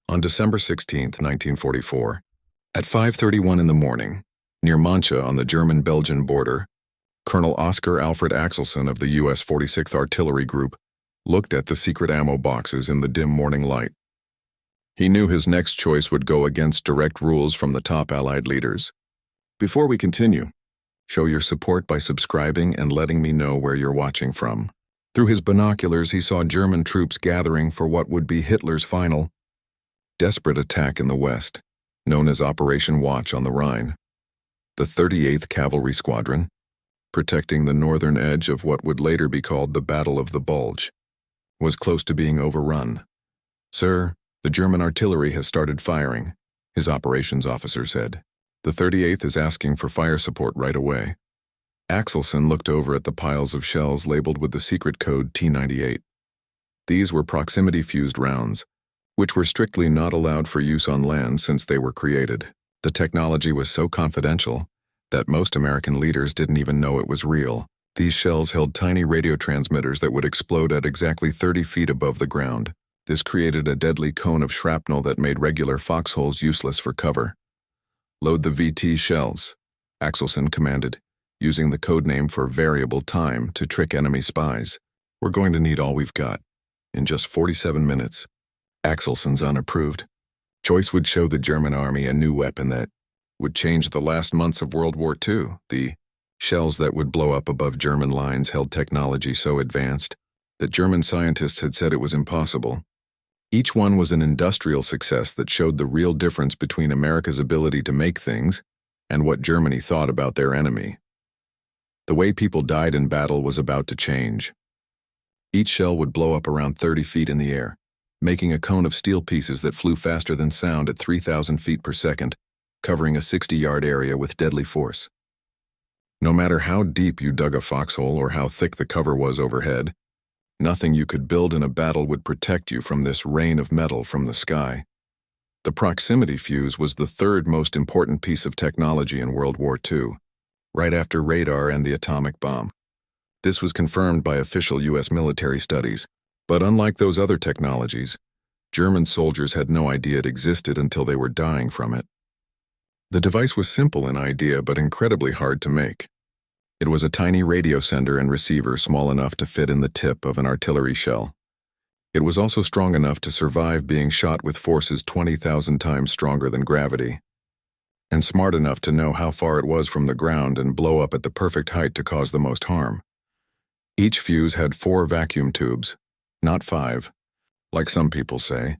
On December 16, 1944, at 5:31 in the morning, near Mancha on the German-Belgian border, Colonel Oscar Alfred Axelson of the U.S. 46th Artillery Group looked at the secret ammo boxes in the dim morning light. He knew his next choice would go against direct rules from the top Allied leaders. Before we continue, show your support by subscribing and letting me know where you're watching from. Through his binoculars, he saw German troops gathering for what would be Hitler's final, desperate attack in the West, known as Operation Watch on the Rhine. The 38th Cavalry Squadron, protecting the northern edge of what would later be called the Battle of the Bulge, was close to being overrun. "Sir, the German artillery has started firing," his operations officer said. "The 38th is asking for fire support right away." Axelson looked over at the piles of shells labeled with the secret code T98. These were proximity-fused rounds, which were strictly not allowed for use on land since they were created. The technology was so confidential that most American leaders didn't even know it was real. These shells held tiny radio transmitters that would explode at exactly 30 feet above the ground. This created a deadly cone of shrapnel that made regular foxholes useless for cover. "Load the VT shells," Axelson commanded, using the code name for variable time to trick enemy spies. "We're going to need all we've got in just 47 minutes. Axelson's unapproved choice would show the German army a new weapon that would change the last months of World War II. The shells that would blow up above German lines held technology so advanced that German scientists had said it was impossible. Each one was an industrial success that showed the real difference between America's ability to make things and what Germany thought about their enemy. The way people died in battle was about to change. Each shell would blow up around 30 feet in the air, making a cone of steel pieces that flew faster than sound at 3,000 feet per second, covering a 60-yard area with deadly force. No matter how deep you dug a foxhole or how thick the cover was overhead, nothing you could build in a battle would protect you from this rain of metal from the sky. The proximity fuse was the third most important piece of technology in World War II, right after radar and the atomic bomb. This was confirmed by official U.S. military studies, but unlike those other technologies, German soldiers had no idea it existed until they were dying from it. The device was simple in idea but incredibly hard to make. It was a tiny radio sender and receiver small enough to fit in the tip of an artillery shell. It was also strong enough to survive being shot with forces 20,000 times stronger than gravity, and smart enough to know how far it was from the ground and blow up at the perfect height to cause the most harm. Each fuse had 4 vacuum tubes, not 5, like some people say,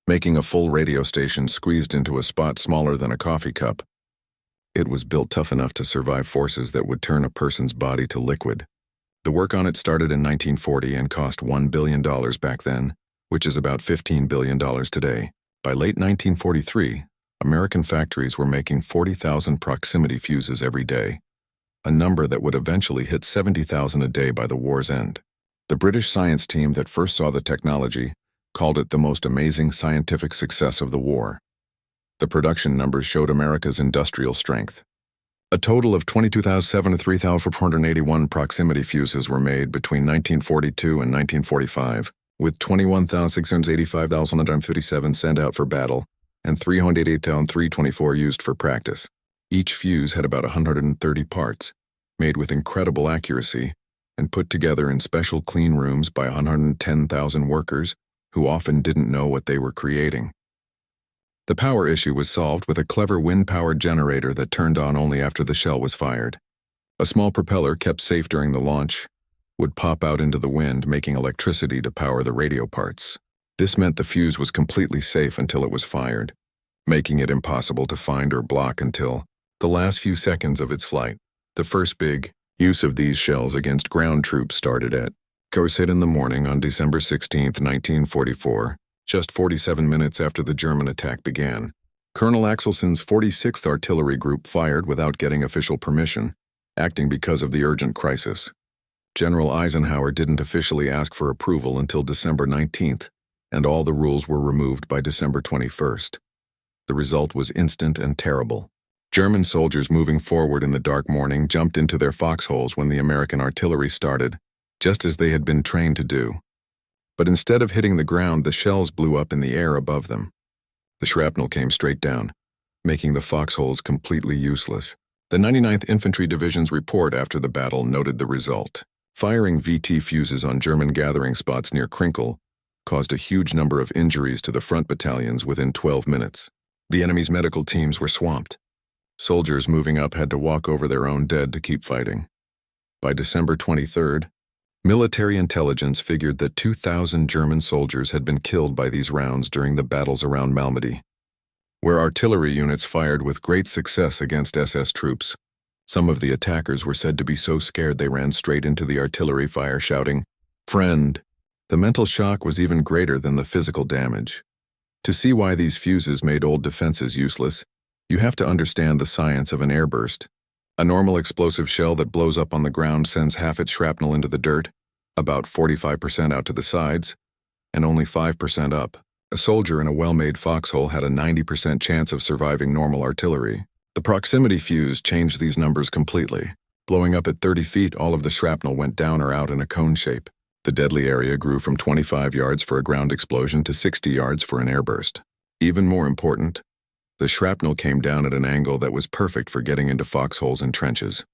making a full radio station squeezed into a spot smaller than a coffee cup. It was built tough enough to survive forces that would turn a person's body to liquid. The work on it started in 1940 and cost $1 billion back then, which is about $15 billion today. By late 1943, American factories were making 40,000 proximity fuses every day, a number that would eventually hit 70,000 a day by the war's end. The British science team that first saw the technology called it the most amazing scientific success of the war. The production numbers showed America's industrial strength. A total of 22,703,481 proximity fuses were made between 1942 and 1945, with 21,685,157 sent out for battle and 388,324 used for practice. Each fuse had about 130 parts, made with incredible accuracy, and put together in special clean rooms by 110,000 workers who often didn't know what they were creating. The power issue was solved with a clever wind-powered generator that turned on only after the shell was fired. A small propeller kept safe during the launch would pop out into the wind, making electricity to power the radio parts. This meant the fuse was completely safe until it was fired, making it impossible to find or block until the last few seconds of its flight. The first big use of these shells against ground troops started at Detonated in the morning on December 16, 1944, just 47 minutes after the German attack began. Colonel Axelson's 46th Artillery Group fired without getting official permission, acting because of the urgent crisis. General Eisenhower didn't officially ask for approval until December 19th, and all the rules were removed by December 21st. The result was instant and terrible. German soldiers moving forward in the dark morning jumped into their foxholes when the American artillery started, just as they had been trained to do. But instead of hitting the ground, the shells blew up in the air above them. The shrapnel came straight down, making the foxholes completely useless. The 99th Infantry Division's report after the battle noted the result. Firing VT fuses on German gathering spots near Krinkel caused a huge number of injuries to the front battalions within 12 minutes. The enemy's medical teams were swamped. Soldiers moving up had to walk over their own dead to keep fighting. By December 23rd, military intelligence figured that 2,000 German soldiers had been killed by these rounds during the battles around Malmedy, where artillery units fired with great success against SS troops. Some of the attackers were said to be so scared they ran straight into the artillery fire, shouting, "Friend!" The mental shock was even greater than the physical damage. To see why these fuses made old defenses useless, you have to understand the science of an airburst. A normal explosive shell that blows up on the ground sends half its shrapnel into the dirt, about 45% out to the sides, and only 5% up. A soldier in a well-made foxhole had a 90% chance of surviving normal artillery. The proximity fuse changed these numbers completely. Blowing up at 30 feet, all of the shrapnel went down or out in a cone shape. The deadly area grew from 25 yards for a ground explosion to 60 yards for an airburst. Even more important, the shrapnel came down at an angle that was perfect for getting into foxholes and trenches.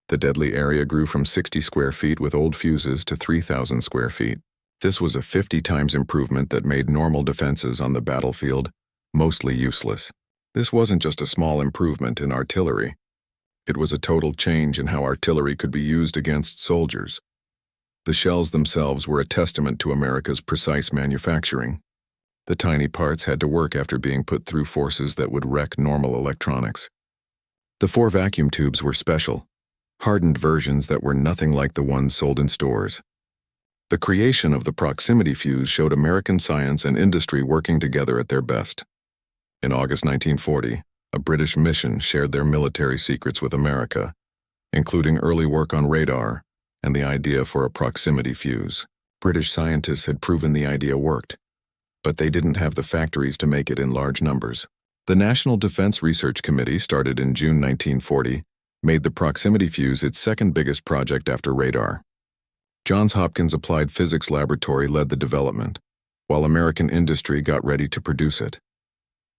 The deadly area grew from 60 square feet with old fuses to 3,000 square feet. This was a 50 times improvement that made normal defenses on the battlefield mostly useless. This wasn't just a small improvement in artillery. It was a total change in how artillery could be used against soldiers. The shells themselves were a testament to America's precise manufacturing. The tiny parts had to work after being put through forces that would wreck normal electronics. The 4 vacuum tubes were special, hardened versions that were nothing like the ones sold in stores. The creation of the proximity fuse showed American science and industry working together at their best. In August 1940, a British mission shared their military secrets with America, including early work on radar and the idea for a proximity fuse. British scientists had proven the idea worked, but they didn't have the factories to make it in large numbers. The National Defense Research Committee, started in June 1940, made the proximity fuse its second biggest project after radar. Johns Hopkins Applied Physics Laboratory led the development, while American industry got ready to produce it.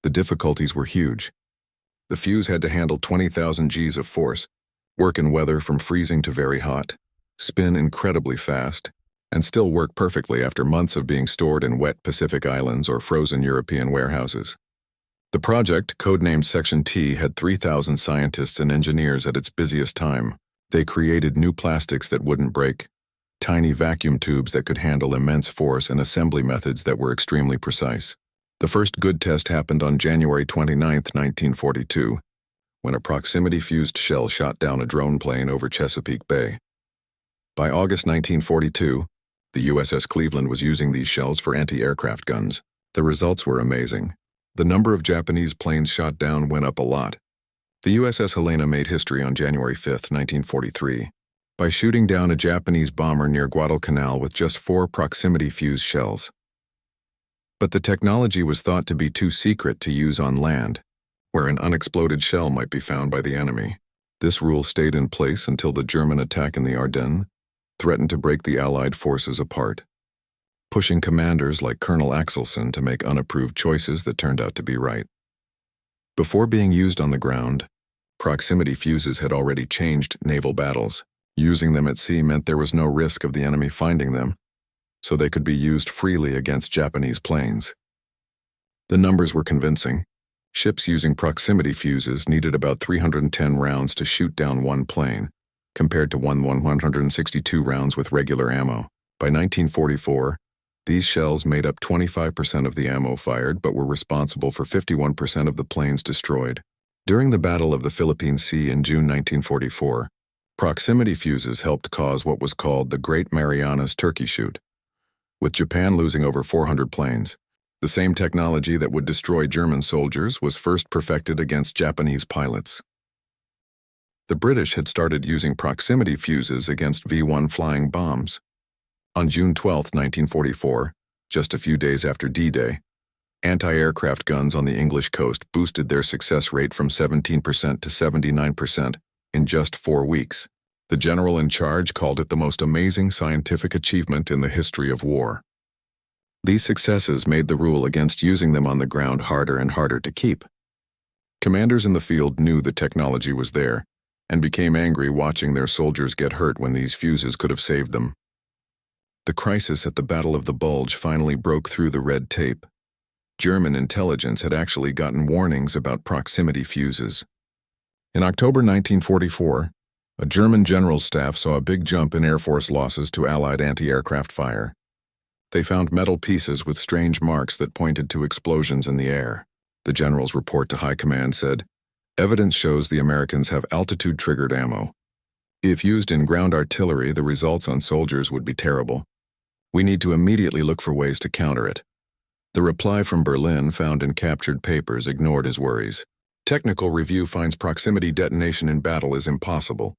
The difficulties were huge. The fuse had to handle 20,000 Gs of force, work in weather from freezing to very hot, spin incredibly fast, and still work perfectly after months of being stored in wet Pacific Islands or frozen European warehouses. The project, codenamed Section T, had 3,000 scientists and engineers at its busiest time. They created new plastics that wouldn't break, tiny vacuum tubes that could handle immense force, and assembly methods that were extremely precise. The first good test happened on January 29, 1942, when a proximity-fused shell shot down a drone plane over Chesapeake Bay. By August 1942, the USS Cleveland was using these shells for anti-aircraft guns. The results were amazing. The number of Japanese planes shot down went up a lot. The USS Helena made history on January 5, 1943, by shooting down a Japanese bomber near Guadalcanal with just 4 proximity-fused shells. But the technology was thought to be too secret to use on land, where an unexploded shell might be found by the enemy. This rule stayed in place until the German attack in the Ardennes threatened to break the Allied forces apart, pushing commanders like Colonel Axelson to make unapproved choices that turned out to be right. Before being used on the ground, proximity fuses had already changed naval battles. Using them at sea meant there was no risk of the enemy finding them, so they could be used freely against Japanese planes. The numbers were convincing. Ships using proximity fuses needed about 310 rounds to shoot down one plane, compared to 162 rounds with regular ammo. By 1944, these shells made up 25% of the ammo fired but were responsible for 51% of the planes destroyed. During the Battle of the Philippine Sea in June 1944, proximity fuses helped cause what was called the Great Marianas Turkey Shoot, with Japan losing over 400 planes. The same technology that would destroy German soldiers was first perfected against Japanese pilots. The British had started using proximity fuses against V-1 flying bombs. On June 12, 1944, just a few days after D-Day, anti-aircraft guns on the English coast boosted their success rate from 17% to 79% in just 4 weeks. The general in charge called it the most amazing scientific achievement in the history of war. These successes made the rule against using them on the ground harder and harder to keep. Commanders in the field knew the technology was there and became angry watching their soldiers get hurt when these fuses could have saved them. The crisis at the Battle of the Bulge finally broke through the red tape. German intelligence had actually gotten warnings about proximity fuses. In October 1944, a German general's staff saw a big jump in Air Force losses to Allied anti-aircraft fire. They found metal pieces with strange marks that pointed to explosions in the air. The general's report to High Command said, "Evidence shows the Americans have altitude-triggered ammo. If used in ground artillery, the results on soldiers would be terrible. We need to immediately look for ways to counter it." The reply from Berlin, found in captured papers, ignored his worries. Technical review finds proximity detonation in battle is impossible.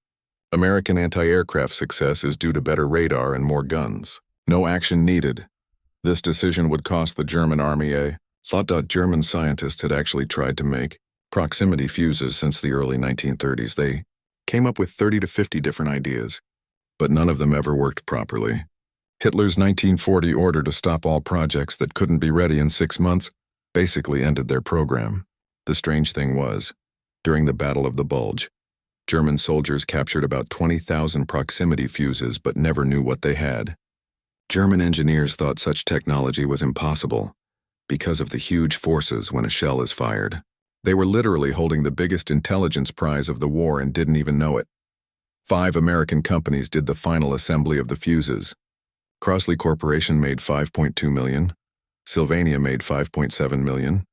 American anti-aircraft success is due to better radar and more guns. No action needed. This decision would cost the German army a thought. German scientists had actually tried to make proximity fuses since the early 1930s. They came up with 30 to 50 different ideas, but none of them ever worked properly. Hitler's 1940 order to stop all projects that couldn't be ready in 6 months basically ended their program. The strange thing was, during the Battle of the Bulge, German soldiers captured about 20,000 proximity fuses but never knew what they had. German engineers thought such technology was impossible because of the huge forces when a shell is fired. They were literally holding the biggest intelligence prize of the war and didn't even know it. 5 American companies did the final assembly of the fuses. Crossley Corporation made $5.2 million, Sylvania made $5.7 million,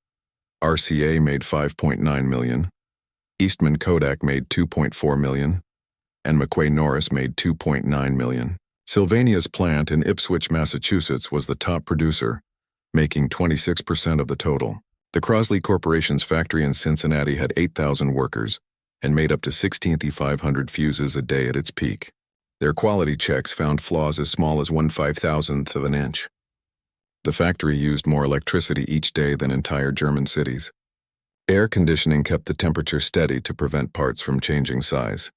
RCA made $5.9 million, Eastman Kodak made $2.4 million, and McQuay Norris made $2.9 million. Sylvania's plant in Ipswich, Massachusetts was the top producer, making 26% of the total. The Crossley Corporation's factory in Cincinnati had 8,000 workers and made up to 16,500 fuses a day at its peak. Their quality checks found flaws as small as 1/5000th of an inch. The factory used more electricity each day than entire German cities. Air conditioning kept the temperature steady to prevent parts from changing size.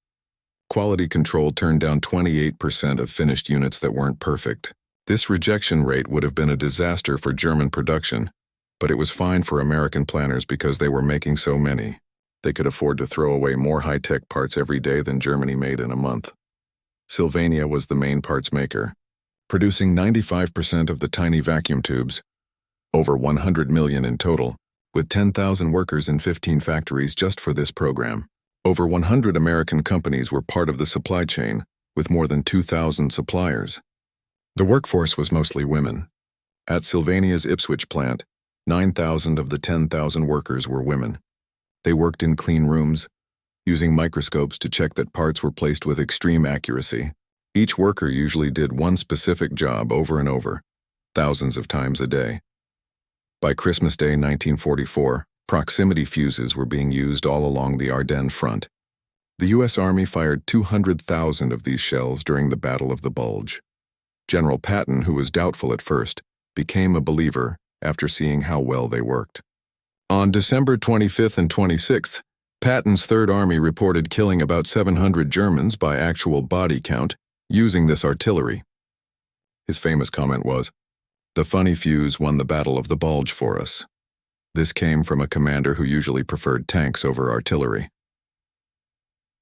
Quality control turned down 28% of finished units that weren't perfect. This rejection rate would have been a disaster for German production, but it was fine for American planners because they were making so many. They could afford to throw away more high-tech parts every day than Germany made in a month. Sylvania was the main parts maker, producing 95% of the tiny vacuum tubes, over 100 million in total, with 10,000 workers in 15 factories just for this program. Over 100 American companies were part of the supply chain, with more than 2,000 suppliers. The workforce was mostly women. At Sylvania's Ipswich plant, 9,000 of the 10,000 workers were women. They worked in clean rooms, using microscopes to check that parts were placed with extreme accuracy. Each worker usually did one specific job over and over, thousands of times a day. By Christmas Day 1944, proximity fuses were being used all along the Ardennes front. The U.S. Army fired 200,000 of these shells during the Battle of the Bulge. General Patton, who was doubtful at first, became a believer after seeing how well they worked. On December 25th and 26th, Patton's Third Army reported killing about 700 Germans by actual body count using this artillery. His famous comment was, "The funny fuse won the Battle of the Bulge for us." This came from a commander who usually preferred tanks over artillery.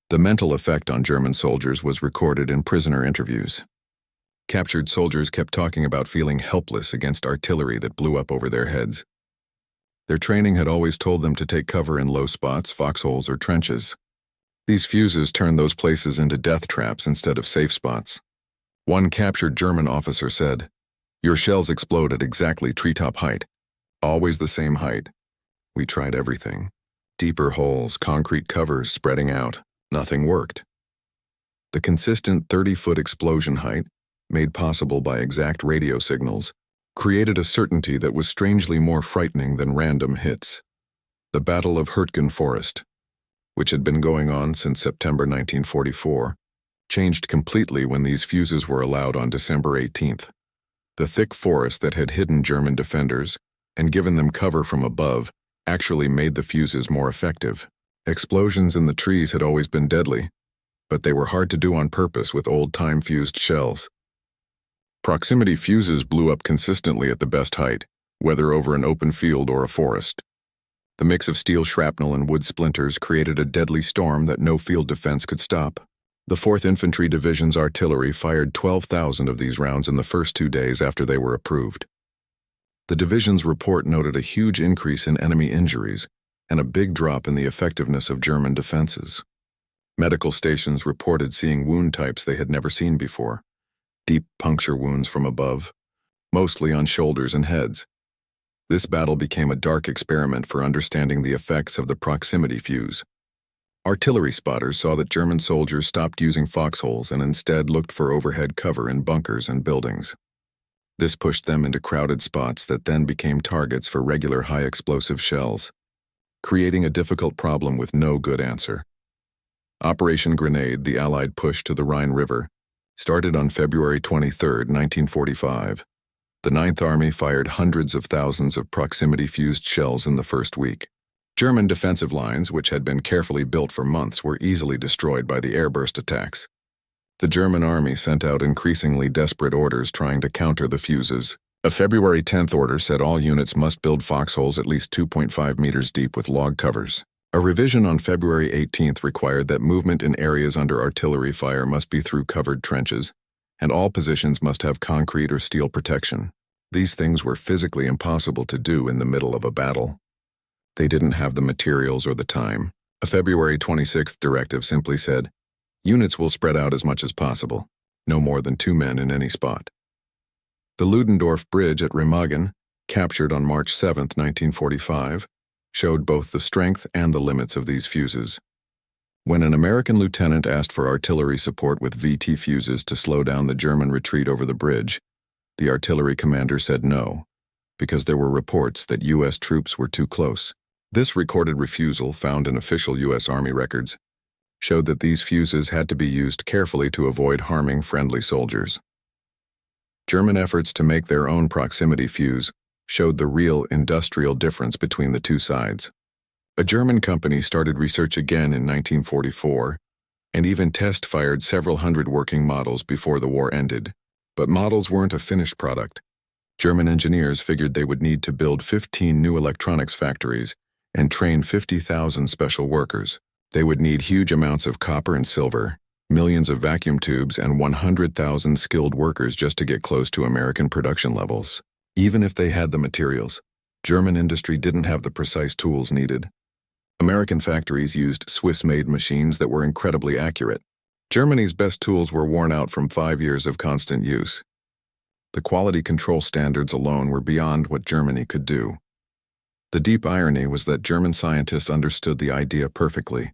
The mental effect on German soldiers was recorded in prisoner interviews. Captured soldiers kept talking about feeling helpless against artillery that blew up over their heads. Their training had always told them to take cover in low spots, foxholes, or trenches. These fuses turned those places into death traps instead of safe spots. One captured German officer said, "Your shells explode at exactly treetop height. Always the same height. We tried everything. Deeper holes, concrete covers, spreading out. Nothing worked." The consistent 30-foot explosion height, made possible by exact radio signals, created a certainty that was strangely more frightening than random hits. The Battle of Hürtgen Forest, which had been going on since September 1944, changed completely when these fuses were allowed on December 18th. The thick forest that had hidden German defenders and given them cover from above actually made the fuses more effective. Explosions in the trees had always been deadly, but they were hard to do on purpose with old-time fused shells. Proximity fuses blew up consistently at the best height, whether over an open field or a forest. The mix of steel shrapnel and wood splinters created a deadly storm that no field defense could stop. The 4th Infantry Division's artillery fired 12,000 of these rounds in the first 2 days after they were approved. The division's report noted a huge increase in enemy injuries and a big drop in the effectiveness of German defenses. Medical stations reported seeing wound types they had never seen before: deep puncture wounds from above, mostly on shoulders and heads. This battle became a dark experiment for understanding the effects of the proximity fuse. Artillery spotters saw that German soldiers stopped using foxholes and instead looked for overhead cover in bunkers and buildings. This pushed them into crowded spots that then became targets for regular high-explosive shells, creating a difficult problem with no good answer. Operation Grenade, the Allied push to the Rhine River, started on February 23, 1945. The Ninth Army fired hundreds of thousands of proximity-fused shells in the first week. German defensive lines, which had been carefully built for months, were easily destroyed by the airburst attacks. The German army sent out increasingly desperate orders trying to counter the fuses. A February 10th order said all units must build foxholes at least 2.5 meters deep with log covers. A revision on February 18th required that movement in areas under artillery fire must be through covered trenches, and all positions must have concrete or steel protection. These things were physically impossible to do in the middle of a battle. They didn't have the materials or the time. A February 26th directive simply said, "Units will spread out as much as possible, no more than 2 men in any spot." The Ludendorff Bridge at Remagen, captured on March 7, 1945, showed both the strength and the limits of these fuses. When an American lieutenant asked for artillery support with VT fuses to slow down the German retreat over the bridge, the artillery commander said no, because there were reports that U.S. troops were too close. This recorded refusal, found in official U.S. Army records, showed that these fuses had to be used carefully to avoid harming friendly soldiers. German efforts to make their own proximity fuse showed the real industrial difference between the two sides. A German company started research again in 1944, and even test-fired several hundred working models before the war ended. But models weren't a finished product. German engineers figured they would need to build 15 new electronics factories and train 50,000 special workers. They would need huge amounts of copper and silver, millions of vacuum tubes, and 100,000 skilled workers just to get close to American production levels. Even if they had the materials, German industry didn't have the precise tools needed. American factories used Swiss-made machines that were incredibly accurate. Germany's best tools were worn out from 5 years of constant use. The quality control standards alone were beyond what Germany could do. The deep irony was that German scientists understood the idea perfectly.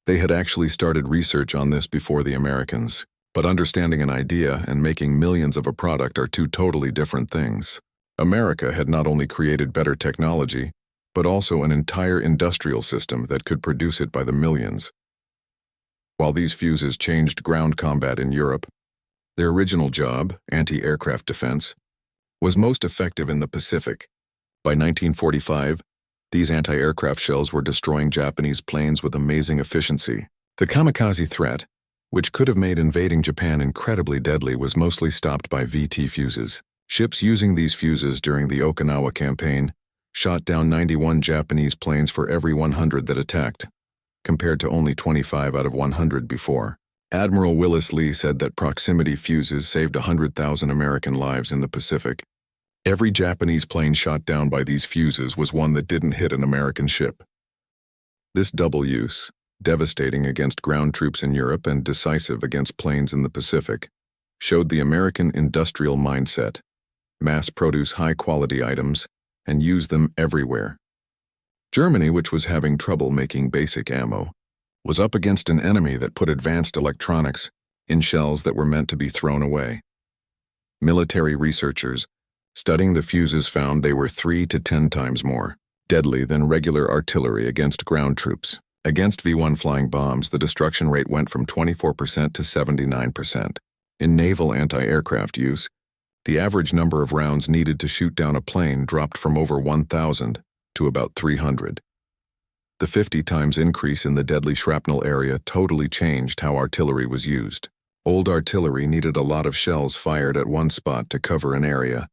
They had actually started research on this before the Americans, but understanding an idea and making millions of a product are two totally different things. America had not only created better technology, but also an entire industrial system that could produce it by the millions. While these fuses changed ground combat in Europe, their original job, anti-aircraft defense, was most effective in the Pacific. By 1945, these anti-aircraft shells were destroying Japanese planes with amazing efficiency. The kamikaze threat, which could have made invading Japan incredibly deadly, was mostly stopped by VT fuses. Ships using these fuses during the Okinawa campaign shot down 91 Japanese planes for every 100 that attacked, compared to only 25 out of 100 before. Admiral Willis Lee said that proximity fuses saved 100,000 American lives in the Pacific. Every Japanese plane shot down by these fuses was one that didn't hit an American ship. This double use, devastating against ground troops in Europe and decisive against planes in the Pacific, showed the American industrial mindset: mass-produce high-quality items and use them everywhere. Germany, which was having trouble making basic ammo, was up against an enemy that put advanced electronics in shells that were meant to be thrown away. Military researchers studying the fuses found they were 3 to 10 times more deadly than regular artillery against ground troops. Against V-1 flying bombs, the destruction rate went from 24% to 79%. In naval anti-aircraft use, the average number of rounds needed to shoot down a plane dropped from over 1,000 to about 300. The 50 times increase in the deadly shrapnel area totally changed how artillery was used. Old artillery needed a lot of shells fired at one spot to cover an area.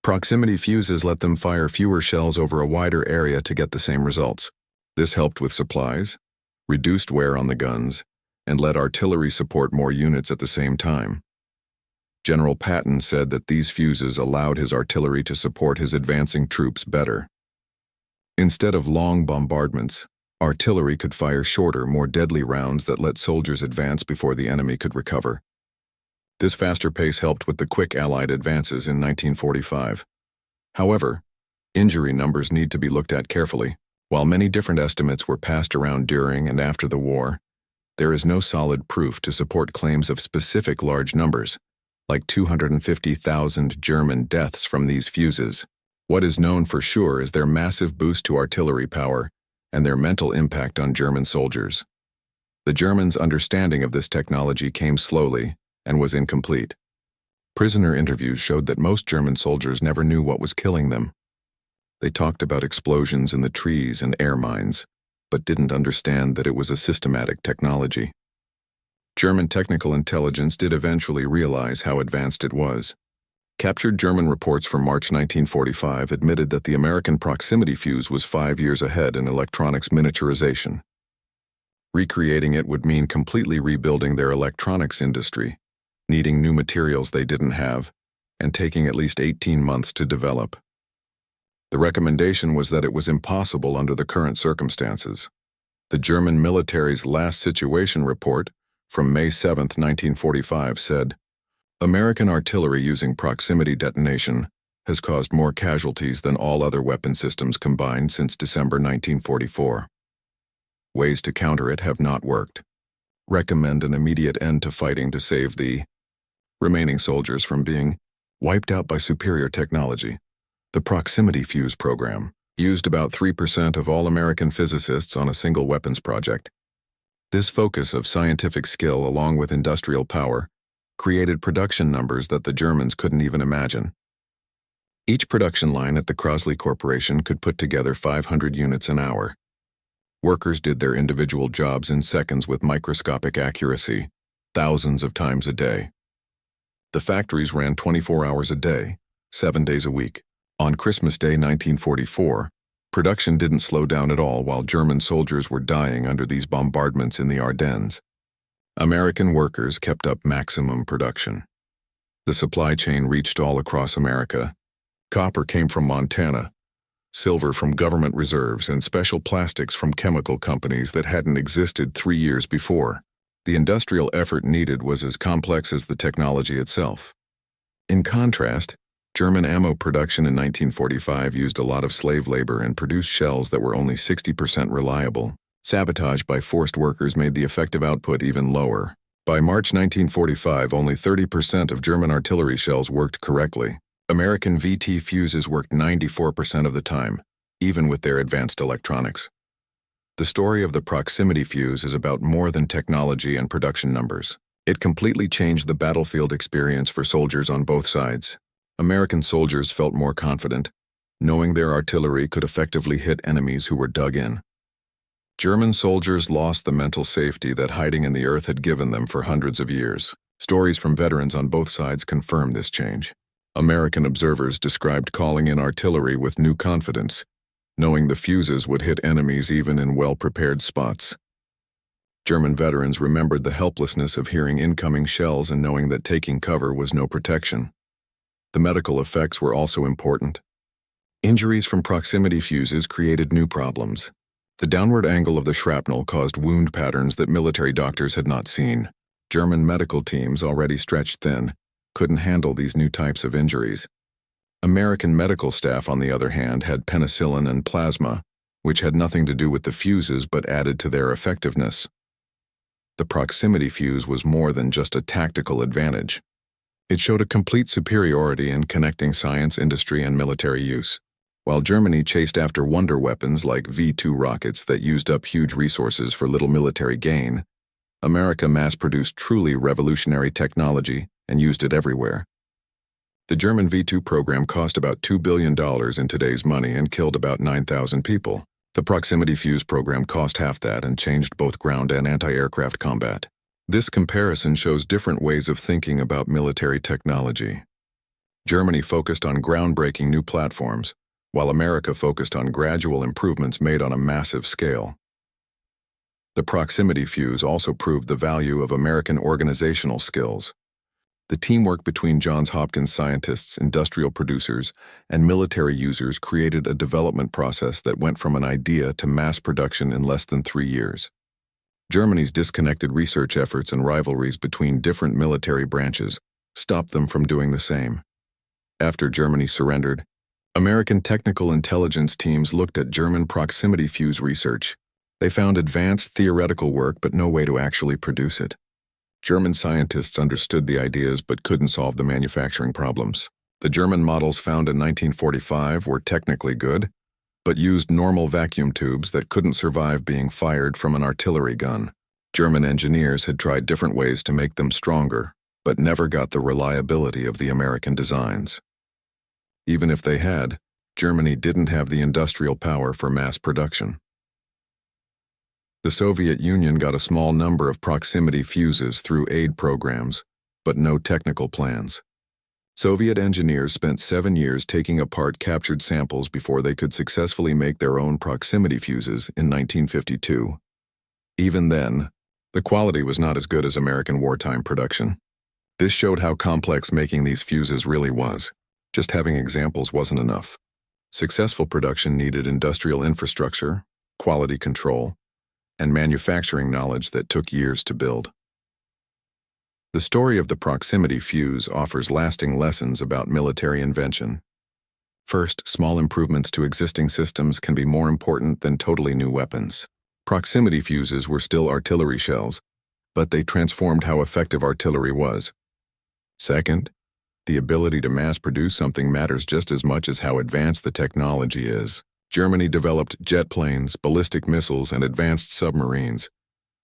Proximity fuses let them fire fewer shells over a wider area to get the same results. This helped with supplies, reduced wear on the guns, and let artillery support more units at the same time. General Patton said that these fuses allowed his artillery to support his advancing troops better. Instead of long bombardments, artillery could fire shorter, more deadly rounds that let soldiers advance before the enemy could recover. This faster pace helped with the quick Allied advances in 1945. However, injury numbers need to be looked at carefully. While many different estimates were passed around during and after the war, there is no solid proof to support claims of specific large numbers, like 250,000 German deaths from these fuses. What is known for sure is their massive boost to artillery power and their mental impact on German soldiers. The Germans' understanding of this technology came slowly and was incomplete. Prisoner interviews showed that most German soldiers never knew what was killing them. They talked about explosions in the trees and air mines, but didn't understand that it was a systematic technology. German technical intelligence did eventually realize how advanced it was. Captured German reports from March 1945 admitted that the American proximity fuse was 5 years ahead in electronics miniaturization. Recreating it would mean completely rebuilding their electronics industry, needing new materials they didn't have, and taking at least 18 months to develop. The recommendation was that it was impossible under the current circumstances. The German military's last situation report from May 7, 1945 said, "American artillery using proximity detonation has caused more casualties than all other weapon systems combined since December 1944. Ways to counter it have not worked. Recommend an immediate end to fighting to save the remaining soldiers from being wiped out by superior technology." The proximity fuse program used about 3% of all American physicists on a single weapons project. This focus of scientific skill along with industrial power created production numbers that the Germans couldn't even imagine. Each production line at the Crosley Corporation could put together 500 units an hour. Workers did their individual jobs in seconds with microscopic accuracy, thousands of times a day. The factories ran 24 hours a day, 7 days a week. On Christmas Day 1944, production didn't slow down at all while German soldiers were dying under these bombardments in the Ardennes. American workers kept up maximum production. The supply chain reached all across America. Copper came from Montana, silver from government reserves, and special plastics from chemical companies that hadn't existed 3 years before. The industrial effort needed was as complex as the technology itself. In contrast, German ammo production in 1945 used a lot of slave labor and produced shells that were only 60% reliable. Sabotage by forced workers made the effective output even lower. By March 1945, only 30% of German artillery shells worked correctly. American VT fuses worked 94% of the time, even with their advanced electronics. The story of the proximity fuse is about more than technology and production numbers. It completely changed the battlefield experience for soldiers on both sides. American soldiers felt more confident, knowing their artillery could effectively hit enemies who were dug in. German soldiers lost the mental safety that hiding in the earth had given them for hundreds of years. Stories from veterans on both sides confirm this change. American observers described calling in artillery with new confidence, knowing the fuses would hit enemies even in well-prepared spots. German veterans remembered the helplessness of hearing incoming shells and knowing that taking cover was no protection. The medical effects were also important. Injuries from proximity fuses created new problems. The downward angle of the shrapnel caused wound patterns that military doctors had not seen. German medical teams, already stretched thin, couldn't handle these new types of injuries. American medical staff, on the other hand, had penicillin and plasma, which had nothing to do with the fuses but added to their effectiveness. The proximity fuse was more than just a tactical advantage. It showed a complete superiority in connecting science, industry, and military use. While Germany chased after wonder weapons like V-2 rockets that used up huge resources for little military gain, America mass-produced truly revolutionary technology and used it everywhere. The German V-2 program cost about $2 billion in today's money and killed about 9,000 people. The proximity fuse program cost half that and changed both ground and anti-aircraft combat. This comparison shows different ways of thinking about military technology. Germany focused on groundbreaking new platforms, while America focused on gradual improvements made on a massive scale. The proximity fuse also proved the value of American organizational skills. The teamwork between Johns Hopkins scientists, industrial producers, and military users created a development process that went from an idea to mass production in less than 3 years. Germany's disconnected research efforts and rivalries between different military branches stopped them from doing the same. After Germany surrendered, American technical intelligence teams looked at German proximity fuse research. They found advanced theoretical work but no way to actually produce it. German scientists understood the ideas but couldn't solve the manufacturing problems. The German models found in 1945 were technically good, but used normal vacuum tubes that couldn't survive being fired from an artillery gun. German engineers had tried different ways to make them stronger, but never got the reliability of the American designs. Even if they had, Germany didn't have the industrial power for mass production. The Soviet Union got a small number of proximity fuses through aid programs, but no technical plans. Soviet engineers spent 7 years taking apart captured samples before they could successfully make their own proximity fuses in 1952. Even then, the quality was not as good as American wartime production. This showed how complex making these fuses really was. Just having examples wasn't enough. Successful production needed industrial infrastructure, quality control, and manufacturing knowledge that took years to build. The story of the proximity fuse offers lasting lessons about military invention. First, small improvements to existing systems can be more important than totally new weapons. Proximity fuses were still artillery shells, but they transformed how effective artillery was. Second, the ability to mass produce something matters just as much as how advanced the technology is. Germany developed jet planes, ballistic missiles, and advanced submarines,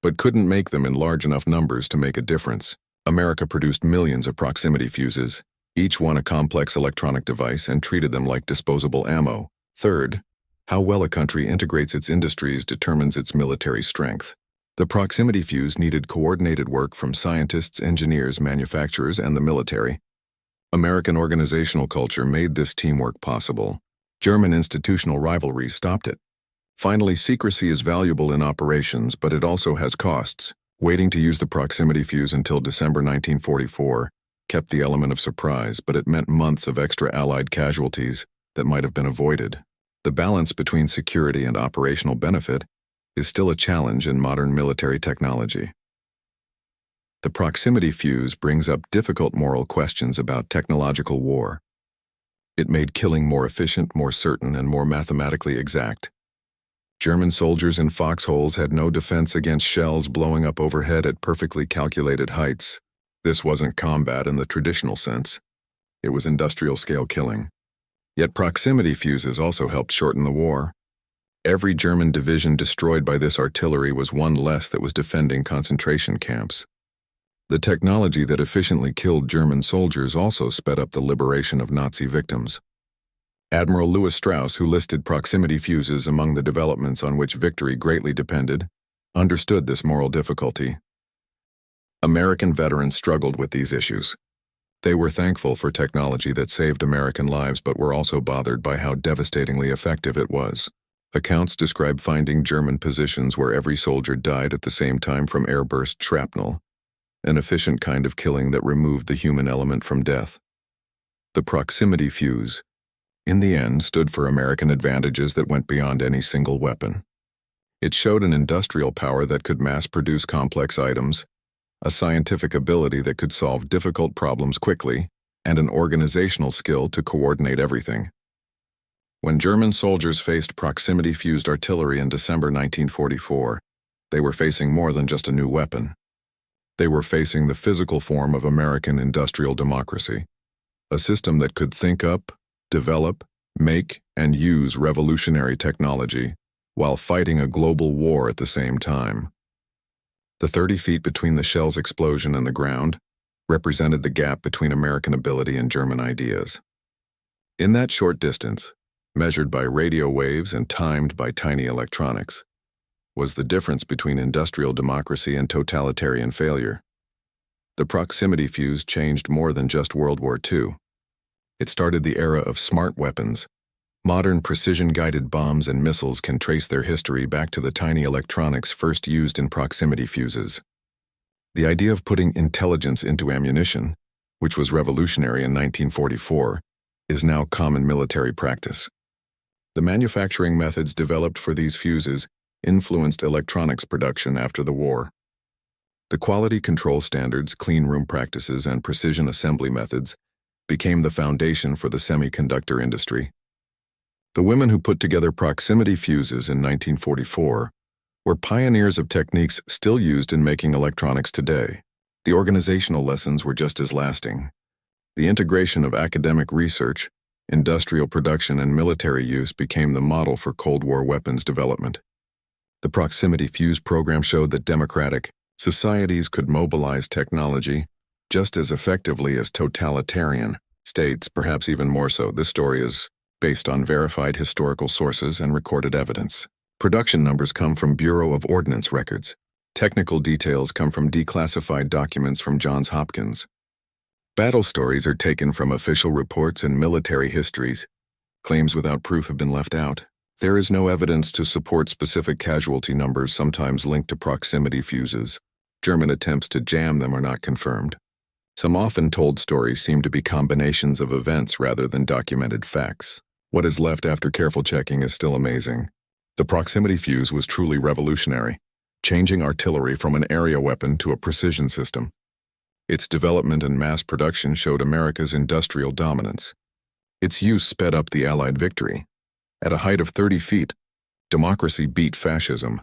but couldn't make them in large enough numbers to make a difference. America produced millions of proximity fuses, each one a complex electronic device, and treated them like disposable ammo. Third, how well a country integrates its industries determines its military strength. The proximity fuse needed coordinated work from scientists, engineers, manufacturers, and the military. American organizational culture made this teamwork possible. German institutional rivalry stopped it. Finally, secrecy is valuable in operations, but it also has costs. Waiting to use the proximity fuse until December 1944 kept the element of surprise, but it meant months of extra Allied casualties that might have been avoided. The balance between security and operational benefit is still a challenge in modern military technology. The proximity fuse brings up difficult moral questions about technological war. It made killing more efficient, more certain, and more mathematically exact. German soldiers in foxholes had no defense against shells blowing up overhead at perfectly calculated heights. This wasn't combat in the traditional sense. It was industrial-scale killing. Yet proximity fuses also helped shorten the war. Every German division destroyed by this artillery was one less that was defending concentration camps. The technology that efficiently killed German soldiers also sped up the liberation of Nazi victims. Admiral Louis Strauss, who listed proximity fuses among the developments on which victory greatly depended, understood this moral difficulty. American veterans struggled with these issues. They were thankful for technology that saved American lives but were also bothered by how devastatingly effective it was. Accounts describe finding German positions where every soldier died at the same time from airburst shrapnel, an efficient kind of killing that removed the human element from death. The proximity fuse, in the end, stood for American advantages that went beyond any single weapon. It showed an industrial power that could mass-produce complex items, a scientific ability that could solve difficult problems quickly, and an organizational skill to coordinate everything. When German soldiers faced proximity-fused artillery in December 1944, they were facing more than just a new weapon. They were facing the physical form of American industrial democracy, a system that could think up, develop, make, and use revolutionary technology while fighting a global war at the same time. The 30 feet between the shell's explosion and the ground represented the gap between American ability and German ideas. In that short distance, measured by radio waves and timed by tiny electronics, was the difference between industrial democracy and totalitarian failure. The proximity fuse changed more than just World War II. It started the era of smart weapons. Modern precision-guided bombs and missiles can trace their history back to the tiny electronics first used in proximity fuses. The idea of putting intelligence into ammunition, which was revolutionary in 1944, is now common military practice. The manufacturing methods developed for these fuses influenced electronics production after the war. The quality control standards, clean room practices, and precision assembly methods became the foundation for the semiconductor industry. The women who put together proximity fuses in 1944 were pioneers of techniques still used in making electronics today. The organizational lessons were just as lasting. The integration of academic research, industrial production, and military use became the model for Cold War weapons development. The proximity fuse program showed that democratic societies could mobilize technology just as effectively as totalitarian states, perhaps even more so. This story is based on verified historical sources and recorded evidence. Production numbers come from Bureau of Ordnance records. Technical details come from declassified documents from Johns Hopkins. Battle stories are taken from official reports and military histories. Claims without proof have been left out. There is no evidence to support specific casualty numbers sometimes linked to proximity fuses. German attempts to jam them are not confirmed. Some often told stories seem to be combinations of events rather than documented facts. What is left after careful checking is still amazing. The proximity fuse was truly revolutionary, changing artillery from an area weapon to a precision system. Its development and mass production showed America's industrial dominance. Its use sped up the Allied victory. At a height of 30 feet, democracy beat fascism,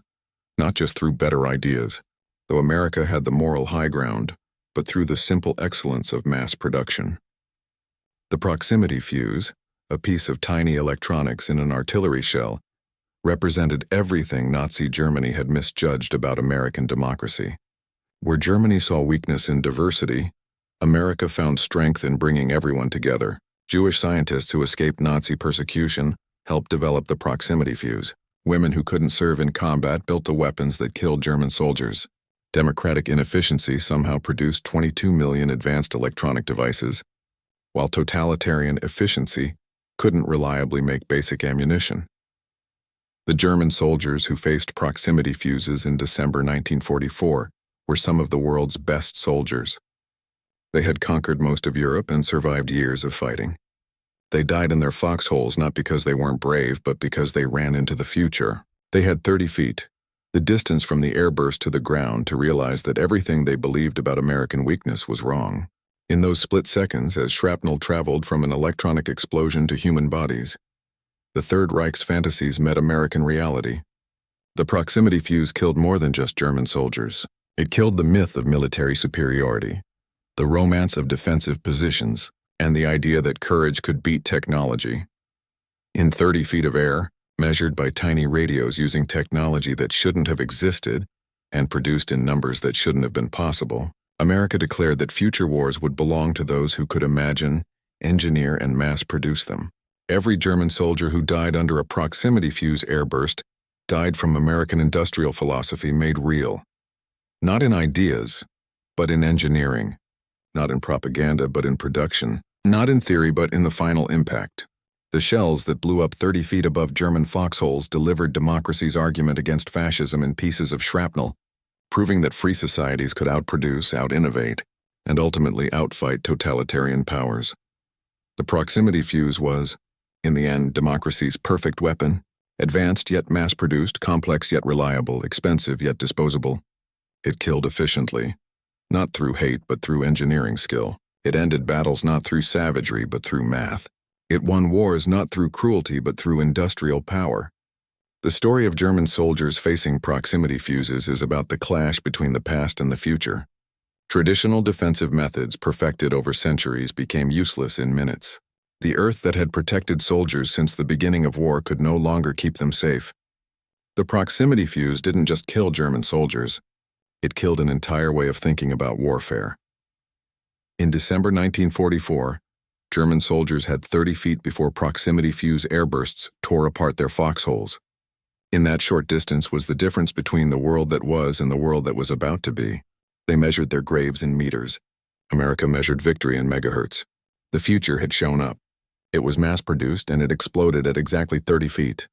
not just through better ideas, though America had the moral high ground, but through the simple excellence of mass production. The proximity fuse, a piece of tiny electronics in an artillery shell, represented everything Nazi Germany had misjudged about American democracy. Where Germany saw weakness in diversity, America found strength in bringing everyone together. Jewish scientists who escaped Nazi persecution helped develop the proximity fuse. Women who couldn't serve in combat built the weapons that killed German soldiers. Democratic inefficiency somehow produced 22 million advanced electronic devices, while totalitarian efficiency couldn't reliably make basic ammunition. The German soldiers who faced proximity fuses in December 1944 were some of the world's best soldiers. They had conquered most of Europe and survived years of fighting. They died in their foxholes not because they weren't brave, but because they ran into the future. They had 30 feet, the distance from the airburst to the ground, to realize that everything they believed about American weakness was wrong. In those split seconds, as shrapnel traveled from an electronic explosion to human bodies, the Third Reich's fantasies met American reality. The proximity fuse killed more than just German soldiers. It killed the myth of military superiority, the romance of defensive positions, and the idea that courage could beat technology. In 30 feet of air, measured by tiny radios using technology that shouldn't have existed and produced in numbers that shouldn't have been possible, America declared that future wars would belong to those who could imagine, engineer, and mass-produce them. Every German soldier who died under a proximity fuse airburst died from American industrial philosophy made real. Not in ideas, but in engineering. Not in propaganda, but in production. Not in theory, but in the final impact. The shells that blew up 30 feet above German foxholes delivered democracy's argument against fascism in pieces of shrapnel, proving that free societies could outproduce, out-innovate, and ultimately outfight totalitarian powers. The proximity fuse was, in the end, democracy's perfect weapon, advanced yet mass-produced, complex yet reliable, expensive yet disposable. It killed efficiently, not through hate but through engineering skill. It ended battles not through savagery but through math. It won wars not through cruelty but through industrial power. The story of German soldiers facing proximity fuses is about the clash between the past and the future. Traditional defensive methods perfected over centuries became useless in minutes. The earth that had protected soldiers since the beginning of war could no longer keep them safe. The proximity fuse didn't just kill German soldiers. It killed an entire way of thinking about warfare. In December 1944, German soldiers had 30 feet before proximity fuse airbursts tore apart their foxholes. In that short distance was the difference between the world that was and the world that was about to be. They measured their graves in meters. America measured victory in megahertz. The future had shown up. It was mass-produced and it exploded at exactly 30 feet.